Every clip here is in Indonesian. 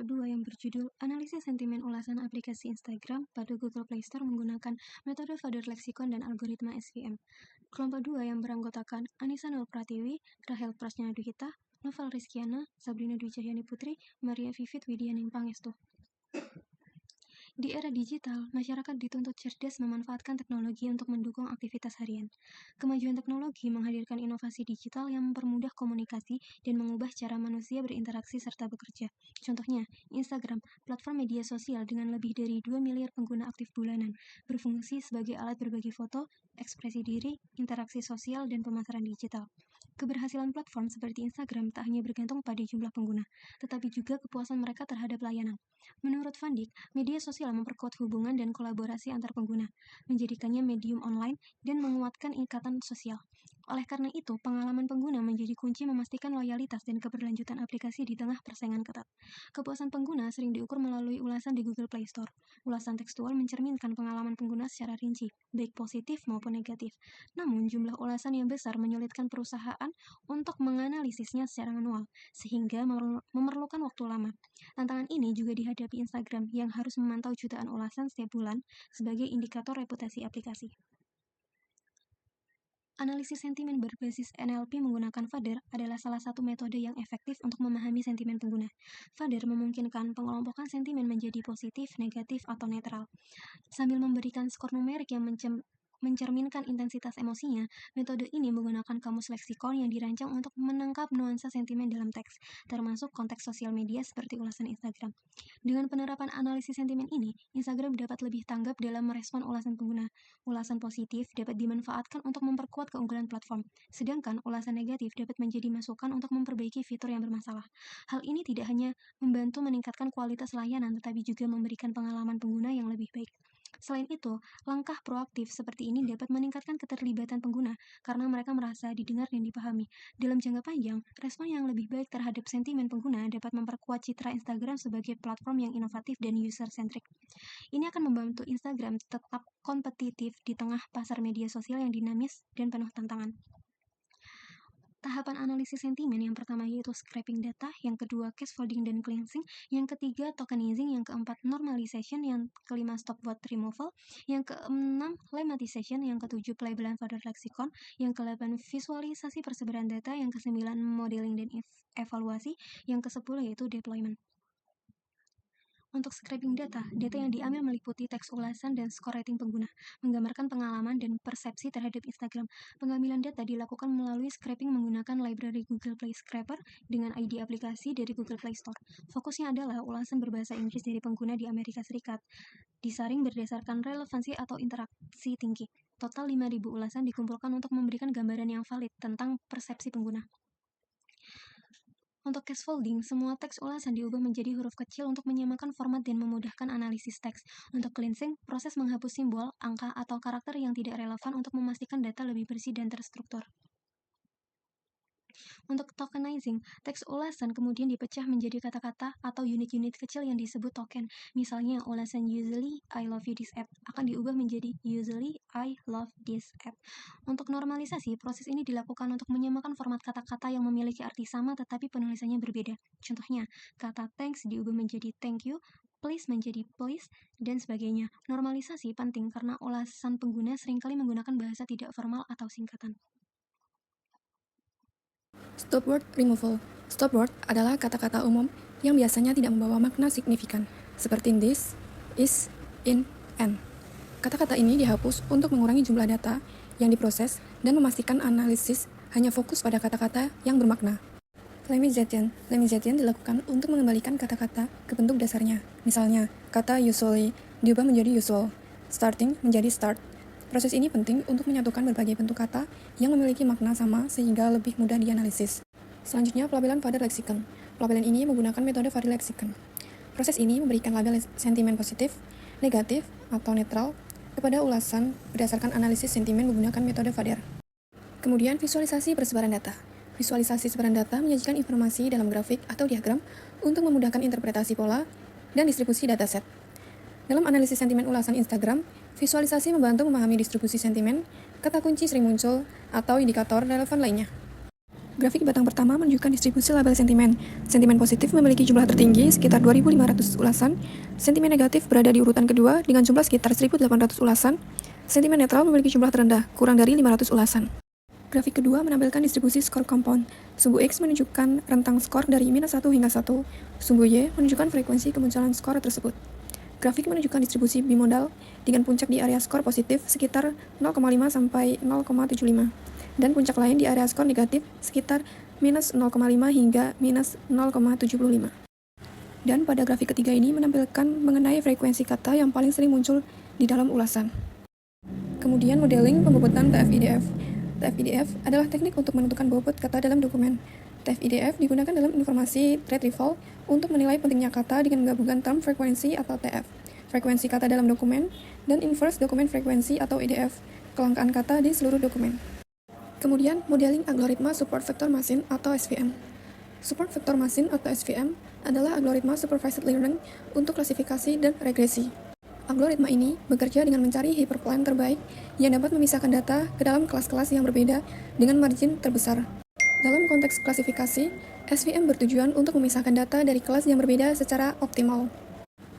kelompok 2 yang berjudul Analisis Sentimen Ulasan Aplikasi Instagram pada Google Play Store menggunakan metode Fodder Lexicon dan algoritma SVM. Kelompok 2 yang beranggotakan Anissa Nur Pratiwi, Rahel Prasnya Duhita, Novel Rizkiana, Sabrina Dwi Cahyani Putri, Maria Vivit Widianing Pangestu. Di era digital, masyarakat dituntut cerdas memanfaatkan teknologi untuk mendukung aktivitas harian. Kemajuan teknologi menghadirkan inovasi digital yang mempermudah komunikasi dan mengubah cara manusia berinteraksi serta bekerja. Contohnya, Instagram, platform media sosial dengan lebih dari 2 miliar pengguna aktif bulanan, berfungsi sebagai alat berbagi foto, ekspresi diri, interaksi sosial, dan pemasaran digital. Keberhasilan platform seperti Instagram tak hanya bergantung pada jumlah pengguna, tetapi juga kepuasan mereka terhadap layanan. Menurut Van Dijk, media sosial memperkuat hubungan dan kolaborasi antar pengguna, menjadikannya medium online dan menguatkan ikatan sosial. Oleh karena itu, pengalaman pengguna menjadi kunci memastikan loyalitas dan keberlanjutan aplikasi di tengah persaingan ketat. Kepuasan pengguna sering diukur melalui ulasan di Google Play Store. Ulasan tekstual mencerminkan pengalaman pengguna secara rinci, baik positif maupun negatif. Namun, jumlah ulasan yang besar menyulitkan perusahaan untuk menganalisisnya secara manual, sehingga memerlukan waktu lama. Tantangan ini juga dihadapi Instagram yang harus memantau jutaan ulasan setiap bulan sebagai indikator reputasi aplikasi. Analisis sentimen berbasis NLP menggunakan Fodder adalah salah satu metode yang efektif untuk memahami sentimen pengguna. Fodder memungkinkan pengelompokan sentimen menjadi positif, negatif, atau netral. Sambil memberikan skor numerik yang mencerminkan intensitas emosinya, metode ini menggunakan kamus leksikon yang dirancang untuk menangkap nuansa sentimen dalam teks, termasuk konteks sosial media seperti ulasan Instagram. Dengan penerapan analisis sentimen ini, Instagram dapat lebih tanggap dalam merespon ulasan pengguna. Ulasan positif dapat dimanfaatkan untuk memperkuat keunggulan platform, sedangkan ulasan negatif dapat menjadi masukan untuk memperbaiki fitur yang bermasalah. Hal ini tidak hanya membantu meningkatkan kualitas layanan, tetapi juga memberikan pengalaman pengguna yang lebih baik. Selain itu, langkah proaktif seperti ini dapat meningkatkan keterlibatan pengguna karena mereka merasa didengar dan dipahami. Dalam jangka panjang, respon yang lebih baik terhadap sentimen pengguna dapat memperkuat citra Instagram sebagai platform yang inovatif dan user-centric. Ini akan membantu Instagram tetap kompetitif di tengah pasar media sosial yang dinamis dan penuh tantangan. Tahapan analisis sentimen yang pertama yaitu scraping data, yang kedua cascading dan cleansing, yang ketiga tokenizing, yang keempat normalization, yang kelima stopwatch removal, yang keenam lemmatization, yang ketujuh pelabelan Fodder lexicon, yang kedelapan visualisasi persebaran data, yang kesembilan modeling dan evaluasi, yang kesepuluh yaitu deployment. Untuk scraping data yang diambil meliputi teks ulasan dan skor rating pengguna, menggambarkan pengalaman dan persepsi terhadap Instagram. Pengambilan data dilakukan melalui scraping menggunakan library Google Play Scraper dengan ID aplikasi dari Google Play Store. Fokusnya adalah ulasan berbahasa Inggris dari pengguna di Amerika Serikat, disaring berdasarkan relevansi atau interaksi tinggi. Total 5.000 ulasan dikumpulkan untuk memberikan gambaran yang valid tentang persepsi pengguna. Untuk cascading, semua teks ulasan diubah menjadi huruf kecil untuk menyamakan format dan memudahkan analisis teks. Untuk cleansing, proses menghapus simbol, angka, atau karakter yang tidak relevan untuk memastikan data lebih bersih dan terstruktur. Untuk tokenizing, teks ulasan kemudian dipecah menjadi kata-kata atau unit-unit kecil yang disebut token. Misalnya, ulasan usually I love you this app akan diubah menjadi usually I love this app. Untuk normalisasi, proses ini dilakukan untuk menyamakan format kata-kata yang memiliki arti sama tetapi penulisannya berbeda. Contohnya, kata thanks diubah menjadi thank you, please menjadi please, dan sebagainya. Normalisasi penting karena ulasan pengguna seringkali menggunakan bahasa tidak formal atau singkatan. Stopword removal. Stopword adalah kata-kata umum yang biasanya tidak membawa makna signifikan, seperti this, is, in, and. Kata-kata ini dihapus untuk mengurangi jumlah data yang diproses dan memastikan analisis hanya fokus pada kata-kata yang bermakna. Lemmatization dilakukan untuk mengembalikan kata-kata ke bentuk dasarnya. Misalnya, kata usually diubah menjadi usual, starting menjadi start. Proses ini penting untuk menyatukan berbagai bentuk kata yang memiliki makna sama sehingga lebih mudah dianalisis. Selanjutnya, pelabelan Fodder lexicon. Pelabelan ini menggunakan metode Fodder lexicon. Proses ini memberikan label sentimen positif, negatif, atau netral kepada ulasan berdasarkan analisis sentimen menggunakan metode Fodder. Kemudian, visualisasi persebaran data. Visualisasi sebaran data menyajikan informasi dalam grafik atau diagram untuk memudahkan interpretasi pola dan distribusi dataset. Dalam analisis sentimen ulasan Instagram, visualisasi membantu memahami distribusi sentimen, kata kunci sering muncul, atau indikator relevan lainnya. Grafik batang pertama menunjukkan distribusi label sentimen. Sentimen positif memiliki jumlah tertinggi sekitar 2.500 ulasan. Sentimen negatif berada di urutan kedua dengan jumlah sekitar 1.800 ulasan. Sentimen netral memiliki jumlah terendah, kurang dari 500 ulasan. Grafik kedua menampilkan distribusi skor compound. Sumbu X menunjukkan rentang skor dari -1 hingga 1. Sumbu Y menunjukkan frekuensi kemunculan skor tersebut. Grafik menunjukkan distribusi bimodal dengan puncak di area skor positif sekitar 0,5 sampai 0,75 dan puncak lain di area skor negatif sekitar -0,5 hingga -0,75. Dan pada grafik ketiga ini menampilkan mengenai frekuensi kata yang paling sering muncul di dalam ulasan. Kemudian modeling pembobotan TF-IDF. TF-IDF adalah teknik untuk menentukan bobot kata dalam dokumen. TF-IDF digunakan dalam informasi retrieval untuk menilai pentingnya kata dengan menggabungkan term frekuensi atau TF, frekuensi kata dalam dokumen, dan inverse dokumen frekuensi atau IDF, kelangkaan kata di seluruh dokumen. Kemudian, modeling algoritma support vector machine atau SVM. Support vector machine atau SVM adalah algoritma supervised learning untuk klasifikasi dan regresi. Algoritma ini bekerja dengan mencari hyperplane terbaik yang dapat memisahkan data ke dalam kelas-kelas yang berbeda dengan margin terbesar. Dalam konteks klasifikasi, SVM bertujuan untuk memisahkan data dari kelas yang berbeda secara optimal.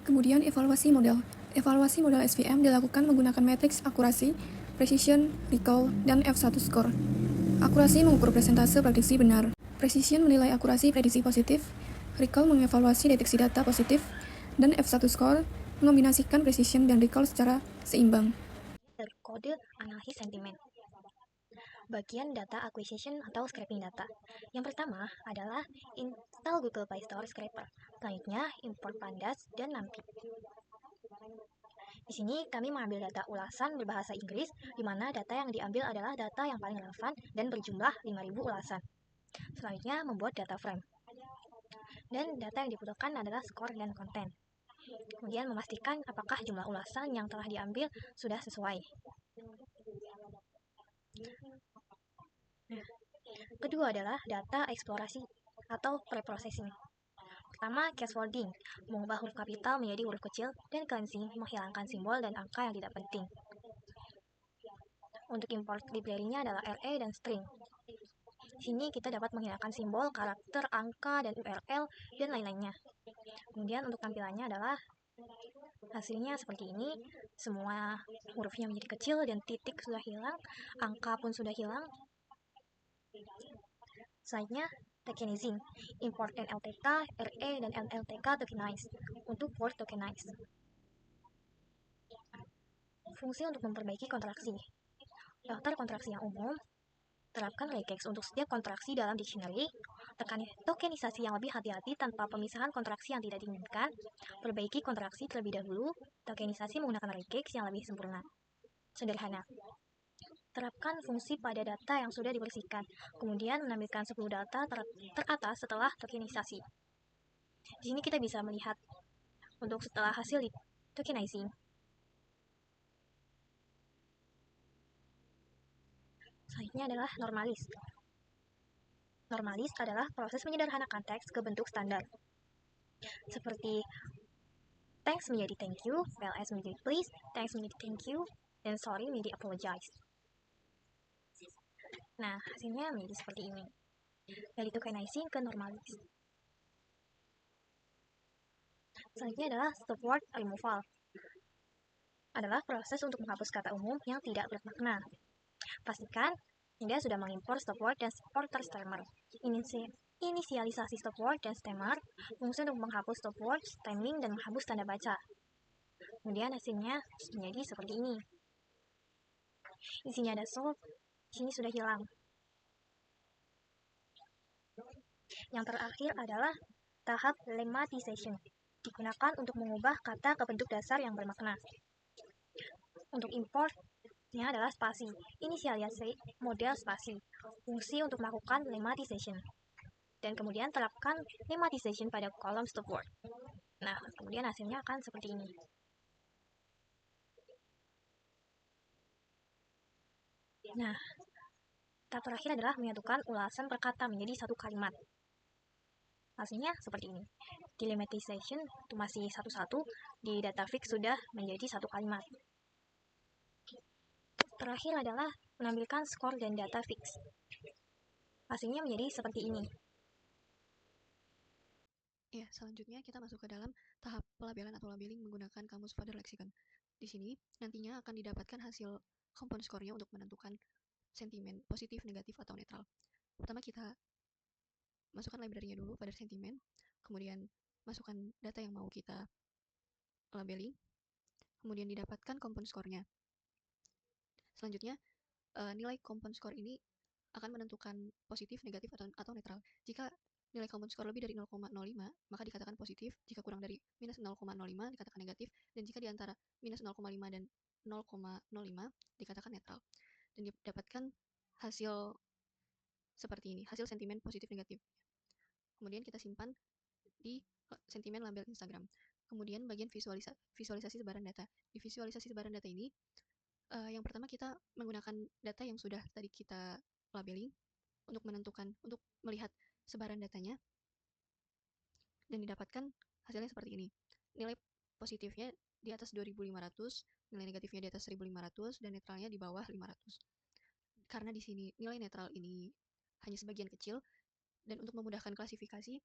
Kemudian evaluasi model. Evaluasi model SVM dilakukan menggunakan matriks akurasi, precision, recall, dan F1 score. Akurasi mengukur persentase prediksi benar. Precision menilai akurasi prediksi positif. Recall mengevaluasi deteksi data positif. Dan F1 score mengombinasikan precision dan recall secara seimbang. Kode analisis sentimen. Bagian data acquisition atau scraping data. Yang pertama adalah install Google Play Store Scraper. Selanjutnya import Pandas dan NumPy. Di sini kami mengambil data ulasan berbahasa Inggris, di mana data yang diambil adalah data yang paling relevan dan berjumlah 5.000 ulasan. Selanjutnya membuat data frame. Dan data yang dibutuhkan adalah skor dan konten. Kemudian memastikan apakah jumlah ulasan yang telah diambil sudah sesuai. Kedua adalah data eksplorasi atau preprocessing. Pertama, casewording, mengubah huruf kapital menjadi huruf kecil, dan cleansing, menghilangkan simbol dan angka yang tidak penting. Untuk import library-nya adalah array dan string. Di sini kita dapat menghilangkan simbol, karakter, angka, dan URL, dan lain-lainnya. Kemudian untuk tampilannya adalah hasilnya seperti ini, semua hurufnya menjadi kecil dan titik sudah hilang, angka pun sudah hilang. Selanjutnya, tokenizing, import NLTK, RE, dan NLTK tokenize untuk word tokenize. Fungsi untuk memperbaiki kontraksi. Daftar kontraksi yang umum, terapkan regex untuk setiap kontraksi dalam dictionary, tekan tokenisasi yang lebih hati-hati tanpa pemisahan kontraksi yang tidak diinginkan, perbaiki kontraksi terlebih dahulu, tokenisasi menggunakan regex yang lebih sempurna. Sederhana. Terapkan fungsi pada data yang sudah dibersihkan, kemudian menampilkan 10 data teratas setelah tokenisasi. Di sini kita bisa melihat untuk setelah hasil di tokenizing. Selanjutnya adalah normalis. Normalis adalah proses menyederhanakan teks ke bentuk standar. Seperti thanks menjadi thank you, PLS menjadi please, thanks menjadi thank you, dan sorry menjadi apologize. Nah, hasilnya menjadi seperti ini. Dari tokenizing ke normalis. Selanjutnya adalah stop word removal. Adalah proses untuk menghapus kata umum yang tidak bermakna. Pastikan Anda sudah mengimpor stop word dan supporter stemmer. Inisialisasi stop word dan stemmer, fungsi untuk menghapus stop word, stemming, dan menghapus tanda baca. Kemudian hasilnya menjadi seperti ini. Di sini ada solve, di sini sudah hilang. Yang terakhir adalah tahap lemmatization, digunakan untuk mengubah kata ke bentuk dasar yang bermakna. Untuk importnya adalah spasi, inisialisasi model spasi, fungsi untuk melakukan lemmatization. Dan kemudian terapkan lemmatization pada kolom stop word. Nah, kemudian hasilnya akan seperti ini. Nah, tahap terakhir adalah menyatukan ulasan per kata menjadi satu kalimat. Hasilnya seperti ini. Di lemmatization itu masih satu-satu, di datafix sudah menjadi satu kalimat. Terakhir adalah menampilkan skor dan data fix. Hasilnya menjadi seperti ini. Ya, selanjutnya kita masuk ke dalam tahap pelabelan atau labeling menggunakan kamus Father Lexicon. Di sini nantinya akan didapatkan hasil compound score-nya untuk menentukan sentimen positif, negatif, atau netral. Pertama kita masukkan library-nya dulu pada sentimen, kemudian masukkan data yang mau kita labeling, kemudian didapatkan compound score-nya. Selanjutnya nilai compound score ini akan menentukan positif, negatif, atau netral. Jika nilai compound score lebih dari 0,05, maka dikatakan positif. Jika kurang dari minus 0,05, dikatakan negatif. Dan jika di antara minus 0,5 dan 0,05, dikatakan netral. Dan didapatkan hasil seperti ini, hasil sentimen positif negatif. Kemudian kita simpan di sentimen label Instagram. Kemudian bagian visualisasi sebaran data. Di visualisasi sebaran data ini, yang pertama kita menggunakan data yang sudah tadi kita labeling untuk melihat sebaran datanya, dan didapatkan hasilnya seperti ini. Nilai positifnya di atas 2.500, nilai negatifnya di atas 1.500, dan netralnya di bawah 500. Karena di sini nilai netral ini hanya sebagian kecil, dan untuk memudahkan klasifikasi,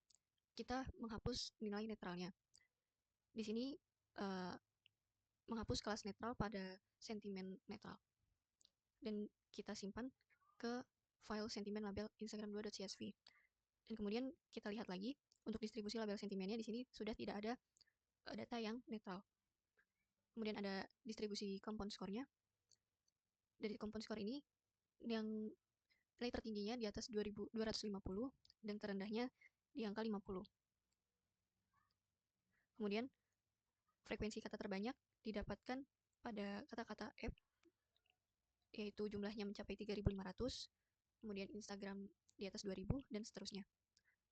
kita menghapus nilai netralnya. Di sini menghapus kelas netral pada sentimen netral. Dan kita simpan ke file sentimen label instagram2.csv. Dan kemudian kita lihat lagi untuk distribusi label sentimennya, di sini sudah tidak ada data yang netral. Kemudian ada distribusi compound score-nya. Dari compound score ini yang nilai tertingginya di atas 2.250 dan terendahnya di angka 50. Kemudian frekuensi kata terbanyak didapatkan pada kata-kata app, yaitu jumlahnya mencapai 3.500, kemudian Instagram di atas 2.000, dan seterusnya.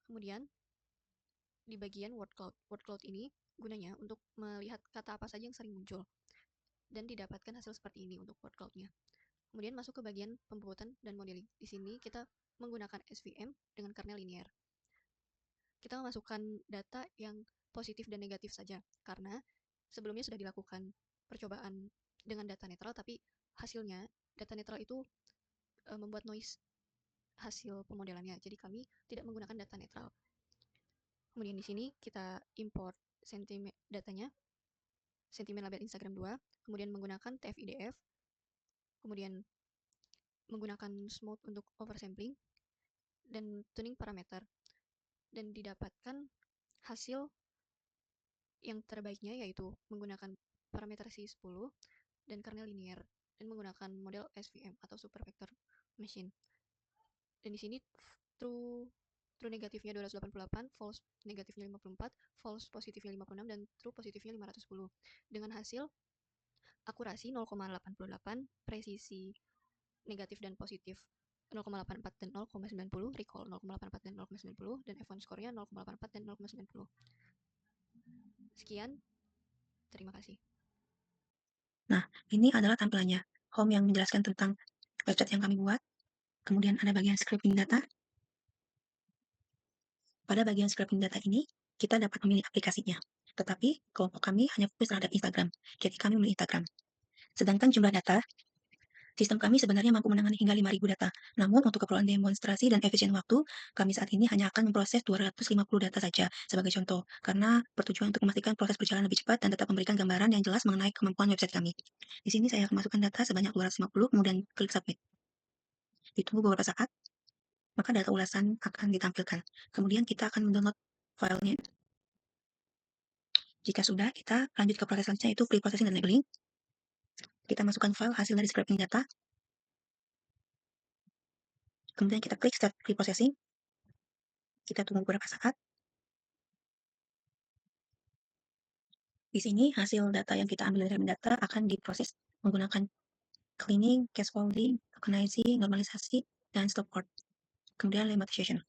Kemudian di bagian word cloud. Word cloud ini gunanya untuk melihat kata apa saja yang sering muncul, dan didapatkan hasil seperti ini untuk word cloud-nya. Kemudian masuk ke bagian pembobotan dan modeling. Di sini kita menggunakan SVM dengan kernel linear. Kita memasukkan data yang positif dan negatif saja, karena sebelumnya sudah dilakukan percobaan dengan data netral, tapi hasilnya data netral itu membuat noise hasil pemodelannya. Jadi kami tidak menggunakan data netral. Kemudian di sini kita import sentimen datanya, sentimen label Instagram 2, kemudian menggunakan TF-IDF, kemudian menggunakan smooth untuk oversampling, dan tuning parameter. Dan didapatkan hasil yang terbaiknya, yaitu menggunakan parameter C10 dan kernel linear, dan menggunakan model SVM atau super vector machine. Dan di sini true negatifnya 288, false negatifnya 54, false positifnya 56, dan true positifnya 510. Dengan hasil akurasi 0,88, presisi negatif dan positif 0,84 dan 0,90, recall 0,84 dan 0,90, dan F1 score-nya 0,84 dan 0,90. Sekian, terima kasih. Nah, ini adalah tampilannya. Home yang menjelaskan tentang website yang kami buat. Kemudian ada bagian scraping data. Pada bagian scraping data ini, kita dapat memilih aplikasinya. Tetapi kelompok kami hanya fokus terhadap Instagram. Jadi kami memilih Instagram. Sedangkan jumlah data, sistem kami sebenarnya mampu menangani hingga 5.000 data. Namun untuk keperluan demonstrasi dan efisien waktu, kami saat ini hanya akan memproses 250 data saja sebagai contoh, karena bertujuan untuk memastikan proses berjalan lebih cepat dan tetap memberikan gambaran yang jelas mengenai kemampuan website kami. Di sini saya akan masukkan data sebanyak 250, kemudian klik submit. Ditunggu beberapa saat, maka data ulasan akan ditampilkan. Kemudian kita akan mendownload filenya. Jika sudah, kita lanjut ke proses selanjutnya, yaitu pre-processing dan labeling. Kita masukkan file hasil dari scraping data. Kemudian kita klik Start Pre-Processing. Kita tunggu beberapa saat. Di sini hasil data yang kita ambil dari data akan diproses menggunakan cleaning, scaffolding, tokenizing, normalisasi, dan stopword. Kemudian lemmatization.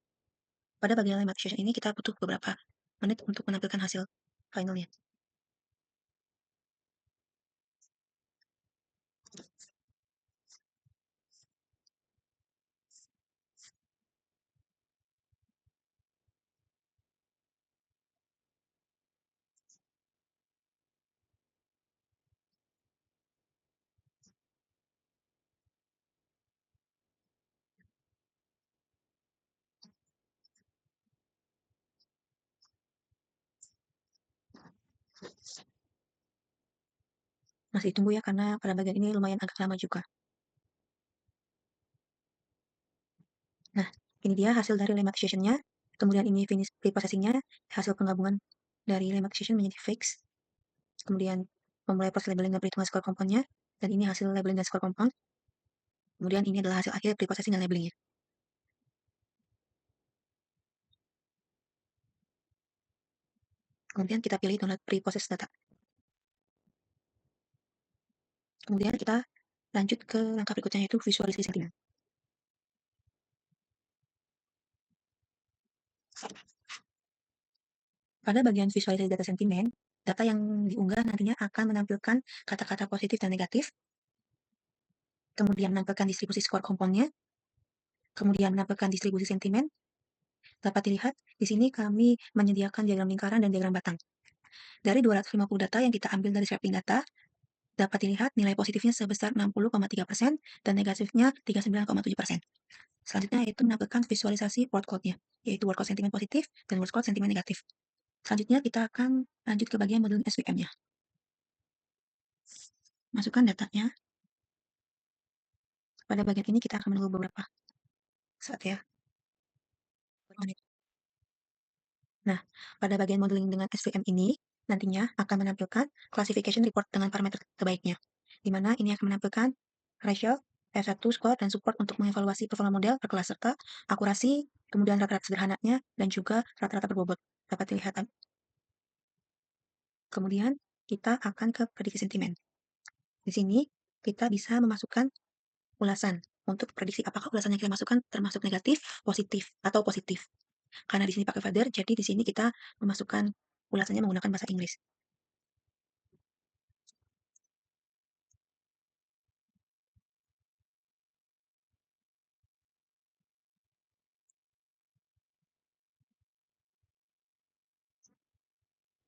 Pada bagian lemmatization ini kita butuh beberapa menit untuk menampilkan hasil finalnya. Masih ditunggu ya, karena pada bagian ini lumayan agak lama juga. Nah, ini dia hasil dari lemmatization-nya, kemudian ini finish preprocessing-nya, hasil penggabungan dari lemmatization menjadi fix, kemudian memulai proses labeling dan perhitungan skor komponnya, dan ini hasil labeling dan skor kompon, kemudian ini adalah hasil akhir preprocessing dan labelingnya. Kemudian kita pilih download preprocess data. Kemudian kita lanjut ke langkah berikutnya, yaitu visualisasi sentimen. Pada bagian visualisasi data sentimen, data yang diunggah nantinya akan menampilkan kata-kata positif dan negatif, kemudian menampilkan distribusi skor komponnya, kemudian menampilkan distribusi sentimen. Dapat dilihat, di sini kami menyediakan diagram lingkaran dan diagram batang. Dari 250 data yang kita ambil dari scraping data, dapat dilihat nilai positifnya sebesar 60,3% dan negatifnya 39,7%. Selanjutnya yaitu menampilkan visualisasi word cloud-nya, yaitu word cloud sentimen positif dan word cloud sentimen negatif. Selanjutnya kita akan lanjut ke bagian modeling SVM-nya. Masukkan datanya. Pada bagian ini kita akan menunggu beberapa saat ya. Menit. Nah, pada bagian modeling dengan SVM ini, nantinya akan menampilkan classification report dengan parameter terbaiknya, di mana ini akan menampilkan ratio, F1 score, dan support untuk mengevaluasi performa model per kelas serta akurasi, kemudian rata-rata sederhananya, dan juga rata-rata berbobot. Dapat dilihat. Kemudian kita akan ke prediksi sentimen. Di sini kita bisa memasukkan ulasan untuk prediksi apakah ulasan yang kita masukkan termasuk negatif, positif, atau positif. Karena di sini pakai father, jadi di sini kita memasukkan ulasannya menggunakan bahasa Inggris.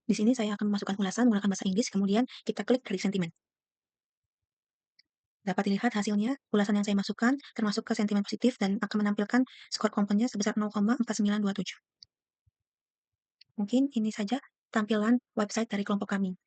Di sini saya akan memasukkan ulasan menggunakan bahasa Inggris, kemudian kita klik prediksi sentimen. Dapat dilihat hasilnya, ulasan yang saya masukkan termasuk ke sentimen positif dan akan menampilkan skor komponnya sebesar 0,4927. Mungkin ini saja tampilan website dari kelompok kami.